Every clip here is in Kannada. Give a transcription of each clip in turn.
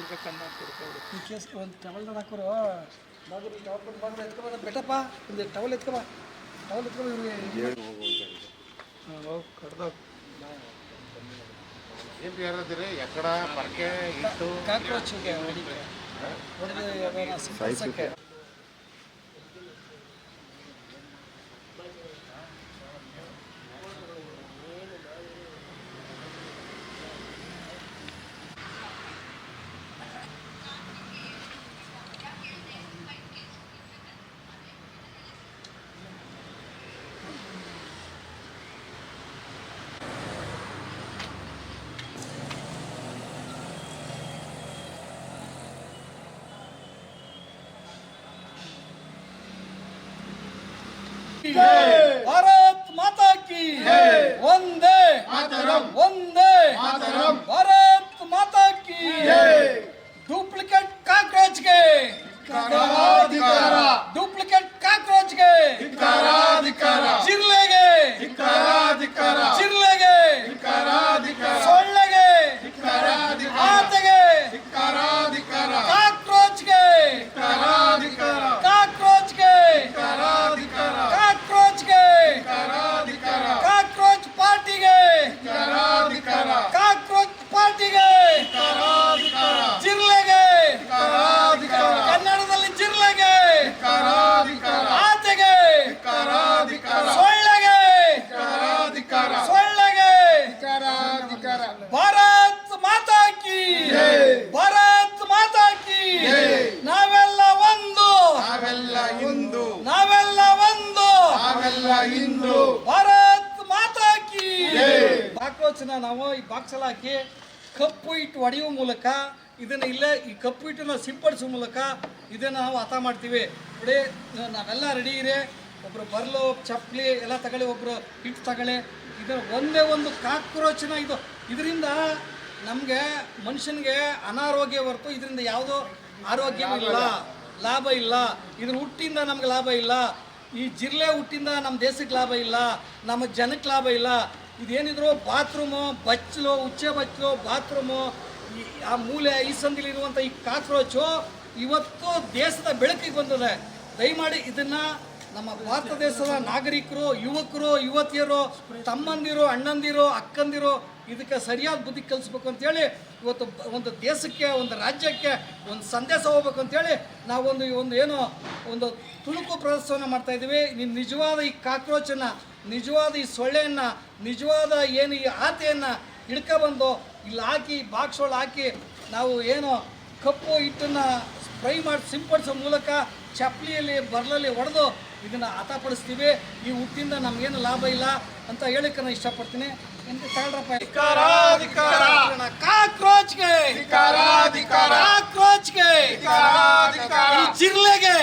ಈ ಕೇಸ್ ಒಂದು ಟವಲ್ ಹಾಕೋರು ಬಾಗಿಲು ಟವಲ್ ಬಾಗಿಲು ಎತ್ಕೊಬಾರ ಬೆಟಪ್ಪ ಒಂದು ಟವಲ್ ಎತ್ಕೊಬ ಇವ್ರಿಗೆ ಕಡ್ದಾಗ ಏನು ಯಾರದಿರಿ ಎಕಡ ಪರ್ಕೆ ಇಟ್ಟು ಕಾಕ್ರೋಚ್ಗೆ ಹೊಡೆದು ಸಿಂಪಡಿಸೋಕ್ಕೆ भारत माता की वंदे मातरम वंदे मातरम भारत माता की डुप्लीकेट कॉकरोच के डुप्लीकेट कॉकरोच के जिरलेगे जिरलेगे सोल्लेगे आतेगे कॉकरोच के कॉकरोच के ಕಾಕ್ರೋಚ್ ಪಾರ್ಟಿಗೆ ಕಾಕ್ರೋಚ್ ಪಾರ್ಟಿಗೆ ಜಿರ್ಲೆಗೆ ಕನ್ನಡದಲ್ಲಿ ಜಿರ್ಲೆಗೆ ಆತೆಗೆ ಸೊಳ್ಳೆಗೆ ಸೊಳ್ಳೆಗೆ ಭಾರತ್ ಮಾತಾ ಕಿ ಭಾರತ್ ಮಾತಾ ಕಿ ನಾವೆಲ್ಲ ಒಂದು ನಾವೆಲ್ಲ ಒಂದು ಹಿಂದೂ ಭಾರತ್ ಮಾತಾ ಕಿ ಕಾಕ್ರೋಚ್ನ ನಾವು ಈ ಬಾಕ್ಸ್ ಎಲ್ಲ ಹಾಕಿ ಕಪ್ಪು ಇಟ್ಟು ಹೊಡೆಯುವ ಮೂಲಕ ಇದನ್ನ ಇಲ್ಲೇ ಈ ಕಪ್ಪು ಇಟ್ಟನ್ನ ಸಿಂಪಡಿಸುವ ಮೂಲಕ ಇದನ್ನ ನಾವು ಹತ ಮಾಡ್ತೀವಿ ನೋಡಿ ನಾವೆಲ್ಲ ರೆಡಿ ಇರಿ ಒಬ್ರು ಬರ್ಲು ಚಪ್ಪಲಿ ಎಲ್ಲ ತಗೊಳ್ಳಿ ಒಬ್ರು ಹಿಟ್ಟು ತಗೊಳ್ಳಿ ಇದರ ಒಂದೇ ಒಂದು ಕಾಕ್ರೋಚ್ನ ಇದರಿಂದ ನಮಗೆ ಮನುಷ್ಯನಿಗೆ ಅನಾರೋಗ್ಯ ಹೊರತು ಇದರಿಂದ ಯಾವುದೋ ಆರೋಗ್ಯವಿಲ್ಲ ಲಾಭ ಇಲ್ಲ ಇದ್ರ ಹುಟ್ಟಿಂದ ನಮ್ಗೆ ಲಾಭ ಇಲ್ಲ ಈ ಜಿರ್ಲೆ ಹುಟ್ಟಿಂದ ನಮ್ಮ ದೇಶಕ್ಕೆ ಲಾಭ ಇಲ್ಲ ನಮ್ಮ ಜನಕ್ಕೆ ಲಾಭ ಇಲ್ಲ ಇದೇನಿದ್ರು ಬಾತ್ರೂಮು ಬಚ್ಚಲು ಉಚ್ಚೆ ಬಚ್ಚಲು ಬಾತ್ರೂಮು ಆ ಮೂಲೆ ಈ ಸಂದಿಲಿರುವಂಥ ಈ ಕಾಕ್ರೋಚು ಇವತ್ತು ದೇಶದ ಬೆಳಕಿಗೆ ಬಂದಿದೆ ದಯಮಾಡಿ ಇದನ್ನು ನಮ್ಮ ಭಾರತ ದೇಶದ ನಾಗರಿಕರು ಯುವಕರು ಯುವತಿಯರು ತಮ್ಮಂದಿರು ಅಣ್ಣಂದಿರು ಅಕ್ಕಂದಿರು ಇದಕ್ಕೆ ಸರಿಯಾದ ಬುದ್ಧಿ ಕಲಿಸ್ಬೇಕು ಅಂತೇಳಿ ಇವತ್ತು ಒಂದು ದೇಶಕ್ಕೆ ಒಂದು ರಾಜ್ಯಕ್ಕೆ ಒಂದು ಸಂದೇಶ ಹೋಗ್ಬೇಕು ಅಂತೇಳಿ ನಾವೊಂದು ಏನು ಒಂದು ತುಣುಕು ಪ್ರದರ್ಶನ ಮಾಡ್ತಾಯಿದ್ದೀವಿ ನಿಜವಾದ ಈ ಕಾಕ್ರೋಚನ್ನು ನಿಜವಾದ ಈ ಸೊಳ್ಳೆಯನ್ನು ನಿಜವಾದ ಏನು ಈ ಆತೆಯನ್ನು ಹಿಡ್ಕೊಬಂದು ಇಲ್ಲಿ ಹಾಕಿ ಬಾಕ್ಸ್ ಒಳಗೆ ಹಾಕಿ ನಾವು ಏನು ಕಪ್ಪು ಹಿಟ್ಟನ್ನು ಫ್ರೈ ಮಾಡಿ ಸಿಂಪಡಿಸೋ ಮೂಲಕ ಚಪ್ಪಲಿಯಲ್ಲಿ ಬರ್ಲಲ್ಲಿ ಹೊಡೆದು ಇದನ್ನು ಹತಪಡಿಸ್ತೀವಿ ಈ ಹುಟ್ಟಿಂದ ನಮಗೇನು ಲಾಭ ಇಲ್ಲ ಅಂತ ಹೇಳಕ್ಕೆ ನಾನು ಇಷ್ಟಪಡ್ತೀನಿ ಕಾಕ್ರೋಚ್ಗೆ ಕಾಕ್ರೋಚ್ಗೆ ಈ ಜಿರ್ಲೆಗೆ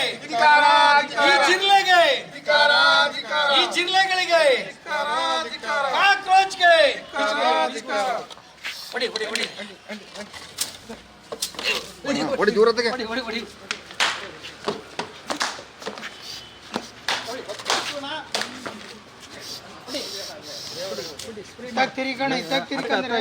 ಈ ಜಿರ್ಲೆಗೆ ಈ ಜಿರ್ಲೆಗಳಿಗೆ ಕಾಕ್ರೋಚ್ಗೆ ಹೊಡಿ ಹೊಡಿ ಹೊಡಿ ಹೊಡಿ ದೂರತೆಗೆ ಹೊಡಿ ಹೊಡಿ ತಿರಿಕಣ ತಿರಿಕಂದ್ರೆ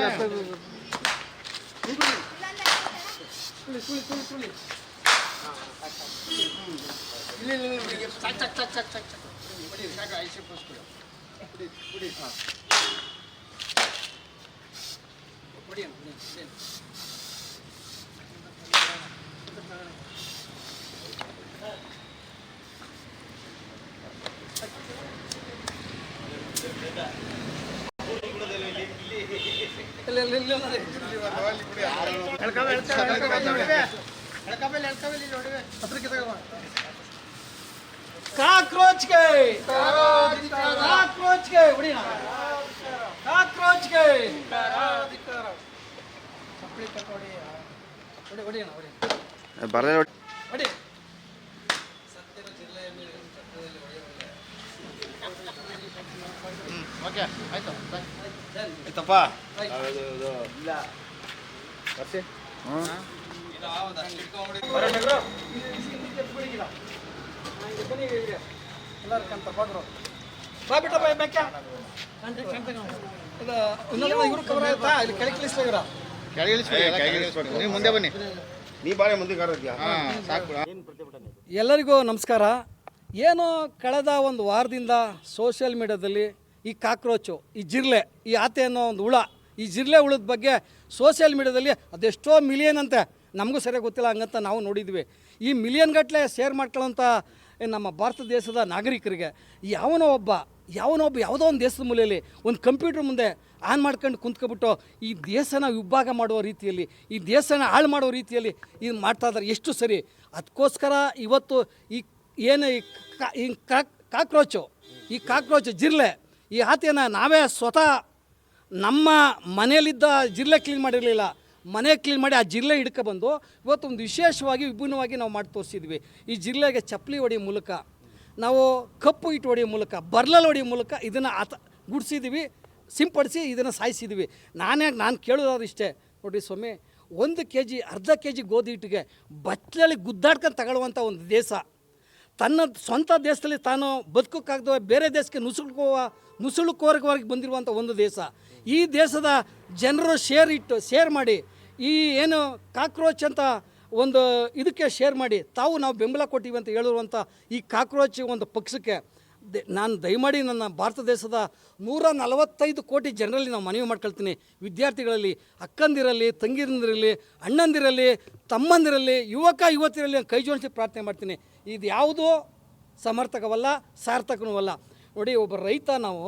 ಕಾಕ್ರೋಚ್ಗೆ ಕಾಕ್ರೋಚ್ಗೆ ಹೊಡಿ ಕಾಕ್ರೋಚ್ಗೆ ಚಪ್ಪಲಿ ತಗೊಳ್ಳಿ ಹೊಡಿ ಹೊಡಿ ಹೊಡಿ ಬರಲೇ ಹೊಡಿ ಓಕೆ ಆಯ್ತು ಆಯ್ತಪ್ಪ ಇಲ್ಲ ಬರ್ಸಿ ಇವರು ಕವರ್ ಆಯ್ತಾ ಇಲ್ಲಿ ಕೆಳಗೆ ಕಳಿಸ್ಲಾಗಿರ ಕೆಳಗೆ ಇಳಿಸ್ಬಿಡಿ, ಎಲ್ಲ ಕೆಳಗೆ ಇಳಿಸ್ಬಿಡಿ. ನೀವು ಮುಂದೆ ಬನ್ನಿ, ನೀ ಬಾಳೆ ಮುಂದೆ ಕಾರದ್ಯಾ? ಹಾಂ ಸಾಕು. ಎಲ್ಲರಿಗೂ ನಮಸ್ಕಾರ. ಏನು ಕಳೆದ ಒಂದು ವಾರದಿಂದ ಸೋಷಿಯಲ್ ಮೀಡಿಯಾದಲ್ಲಿ ಈ ಕಾಕ್ರೋಚು, ಈ ಜಿರ್ಲೆ, ಈ ಆತೆ ಅನ್ನೋ ಒಂದು ಹುಳ, ಈ ಜಿರ್ಲೆ ಹುಳದ ಬಗ್ಗೆ ಸೋಷಿಯಲ್ ಮೀಡಿಯಾದಲ್ಲಿ ಅದೆಷ್ಟೋ ಮಿಲಿಯನ್ ಅಂತೆ, ನಮಗೂ ಸರಿಯಾಗಿ ಗೊತ್ತಿಲ್ಲ, ಹಂಗಂತ ನಾವು ನೋಡಿದ್ವಿ. ಈ ಮಿಲಿಯನ್ ಗಟ್ಟಲೆ ಶೇರ್ ಮಾಡ್ಕೊಳ್ಳೋಂಥ ನಮ್ಮ ಭಾರತ ದೇಶದ ನಾಗರಿಕರಿಗೆ ಯಾವನೋ ಒಬ್ಬ ಯಾವುದೋ ಒಂದು ದೇಶದ ಮೂಲೆಯಲ್ಲಿ ಒಂದು ಕಂಪ್ಯೂಟರ್ ಮುಂದೆ ಆನ್ ಮಾಡ್ಕೊಂಡು ಕುಂತ್ಕೊಬಿಟ್ಟು ಈ ದೇಶನ ವಿಭಾಗ ಮಾಡುವ ರೀತಿಯಲ್ಲಿ, ಈ ದೇಶನ ಹಾಳು ಮಾಡೋ ರೀತಿಯಲ್ಲಿ ಇದು ಮಾಡ್ತಾ ಇದ್ದಾರೆ. ಎಷ್ಟು ಸರಿ? ಅದಕ್ಕೋಸ್ಕರ ಇವತ್ತು ಏನು ಈ ಕಾಕ್ರೋಚು ಜಿರ್ಲೆ, ಈ ಆತೆಯನ್ನು ನಾವೇ ಸ್ವತಃ ನಮ್ಮ ಮನೆಯಲ್ಲಿದ್ದ ಜಿರ್ಲೆ ಕ್ಲೀನ್ ಮಾಡಿರಲಿಲ್ಲ, ಮನೆ ಕ್ಲೀನ್ ಮಾಡಿ ಆ ಜಿರ್ಲೆ ಹಿಡ್ಕೊಬಂದು ಇವತ್ತು ಒಂದು ವಿಶೇಷವಾಗಿ ವಿಭಿನ್ನವಾಗಿ ನಾವು ಮಾಡಿ ತೋರಿಸಿದ್ವಿ. ಈ ಜಿರ್ಲೆಗೆ ಚಪ್ಪಲಿ ಹೊಡೆಯೋ ಮೂಲಕ, ನಾವು ಕಪ್ಪು ಇಟ್ಟು ಹೊಡೆಯೋ ಮೂಲಕ, ಬರ್ಲಲ್ಲಿ ಹೊಡೆಯೋ ಮೂಲಕ ಇದನ್ನು ಗುಡಿಸಿದ್ವಿ, ಸಿಂಪಡಿಸಿ ಇದನ್ನು ಸಾಯಿಸಿದ್ವಿ. ನಾನು ಕೇಳೋದಾದ್ರು ಇಷ್ಟೇ, ನೋಡಿರಿ ಸ್ವಾಮಿ, 1 kg ಅರ್ಧ kg ಗೋಧಿ ಹಿಟ್ಟಿಗೆ ಬಚ್ಚಲಲ್ಲಿ ಗುದ್ದಾಡ್ಕೊಂಡು ತಗೊಳ್ಳುವಂಥ ಒಂದು ದೇಶ, ತನ್ನ ಸ್ವಂತ ದೇಶದಲ್ಲಿ ತಾನು ಬದುಕೋಕ್ಕಾಗದ ಬೇರೆ ದೇಶಕ್ಕೆ ನುಸುಳುಕೋರವರೆಗೆ ಬಂದಿರುವಂಥ ಒಂದು ದೇಶ. ಈ ದೇಶದ ಜನರು ಶೇರ್ ಮಾಡಿ ಈ ಏನು ಕಾಕ್ರೋಚ್ ಅಂತ ಒಂದು ಇದಕ್ಕೆ ಶೇರ್ ಮಾಡಿ ನಾವು ಬೆಂಬಲ ಕೊಟ್ಟಿವಿ ಅಂತ ಹೇಳಿರುವಂಥ ಈ ಕಾಕ್ರೋಚ್ ಒಂದು ಪಕ್ಷಕ್ಕೆ ನಾನು ದಯಮಾಡಿ ನನ್ನ ಭಾರತ ದೇಶದ 145 ಕೋಟಿ ಜನರಲ್ಲಿ ನಾವು ಮನವಿ ಮಾಡ್ಕೊಳ್ತೀನಿ. ವಿದ್ಯಾರ್ಥಿಗಳಲ್ಲಿ, ಅಕ್ಕಂದಿರಲ್ಲಿ, ತಂಗಿರಂದಿರಲಿ, ಅಣ್ಣಂದಿರಲಿ, ತಮ್ಮಂದಿರಲ್ಲಿ, ಯುವತಿರಲ್ಲಿ ಕೈ ಜೋಡಿಸಿ ಪ್ರಾರ್ಥನೆ ಮಾಡ್ತೀನಿ. ಇದು ಯಾವುದೂ ಸಮರ್ಥಕವಲ್ಲ, ಸಾರ್ಥಕನೂ ಅಲ್ಲ. ನೋಡಿ, ಒಬ್ಬ ರೈತ, ನಾವು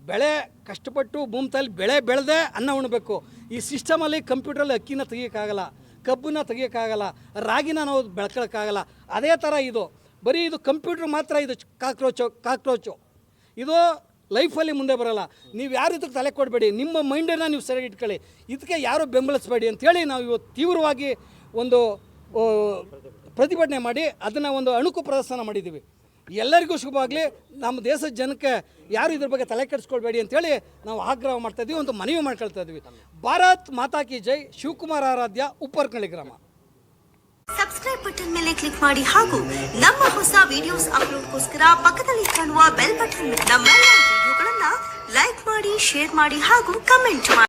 ಬೆಳೆ ಕಷ್ಟಪಟ್ಟು ಭೂಮಿ ತಾಯಲ್ಲಿ ಬೆಳೆ ಬೆಳೆದೇ ಅನ್ನ ಉಣ್ಣಬೇಕು. ಈ ಸಿಸ್ಟಮಲ್ಲಿ ಕಂಪ್ಯೂಟ್ರಲ್ಲಿ ಅಕ್ಕಿನ ತೆಗಿಯೋಕ್ಕಾಗಲ್ಲ, ಕಬ್ಬನ್ನ ತೆಗಿಯೋಕ್ಕಾಗಲ್ಲ, ರಾಗಿನ ನಾವು ಬೆಳ್ಕೊಳಕ್ಕಾಗಲ್ಲ. ಅದೇ ಥರ ಇದು ಬರೀ ಇದು ಕಂಪ್ಯೂಟ್ರ್ ಮಾತ್ರ, ಇದು ಕಾಕ್ರೋಚು ಇದು ಲೈಫಲ್ಲಿ ಮುಂದೆ ಬರೋಲ್ಲ. ನೀವು ಯಾರು ಇದಕ್ಕೆ ತಲೆ ಕೊಡಬೇಡಿ, ನಿಮ್ಮ ಮೈಂಡನ್ನು ನೀವು ಸರಿಯಾಗಿ ಇಟ್ಕೊಳ್ಳಿ, ಇದಕ್ಕೆ ಯಾರೂ ಬೆಂಬಲಿಸಬೇಡಿ ಅಂಥೇಳಿ ನಾವು ಇವತ್ತು ತೀವ್ರವಾಗಿ ಒಂದು ಪ್ರತಿಭಟನೆ ಮಾಡಿ ಅದನ್ನು ಒಂದು ಅಣುಕು ಪ್ರದರ್ಶನ ಮಾಡಿದ್ದೀವಿ. ಎಲ್ಲರಿಗೂ ಶುಭವಾಗಲಿ. ನಮ್ಮ ದೇಶದ ಜನಕ್ಕೆ ಯಾರು ಇದ್ರ ಬಗ್ಗೆ ತಲೆ ಕೆಡಿಸ್ಕೊಳ್ಬೇಡಿ ಅಂತೇಳಿ ನಾವು ಆಗ್ರಹ ಮಾಡ್ತಾಯಿದ್ವಿ, ಒಂದು ಮನವಿ ಮಾಡ್ಕೊಳ್ತಾ ಇದ್ವಿ. ಭಾರತ್ ಮಾತಾ ಕಿ ಜೈ. ಶಿವಕುಮಾರ್ ಆರಾಧ್ಯ, ಉಪ್ಪರ್ಕಳ್ಳಿ ಗ್ರಾಮ. ಸಬ್ಸ್ಕ್ರೈಬ್ ಬಟನ್ ಮೇಲೆ ಕ್ಲಿಕ್ ಮಾಡಿ ಹಾಗೂ ನಮ್ಮ ಹೊಸ ವಿಡಿಯೋಸ್ ಅಪ್ಲೋಡ್ಗೋಸ್ಕರ ಪಕ್ಕದಲ್ಲಿ ಕಾಣುವ ಬೆಲ್ ಬಟನ್ ನಮ್ಮೆಲ್ಲ ವಿಡಿಯೋಗಳನ್ನ ಲೈಕ್ ಮಾಡಿ, ಶೇರ್ ಮಾಡಿ ಹಾಗೂ ಕಮೆಂಟ್ ಮಾಡಿ.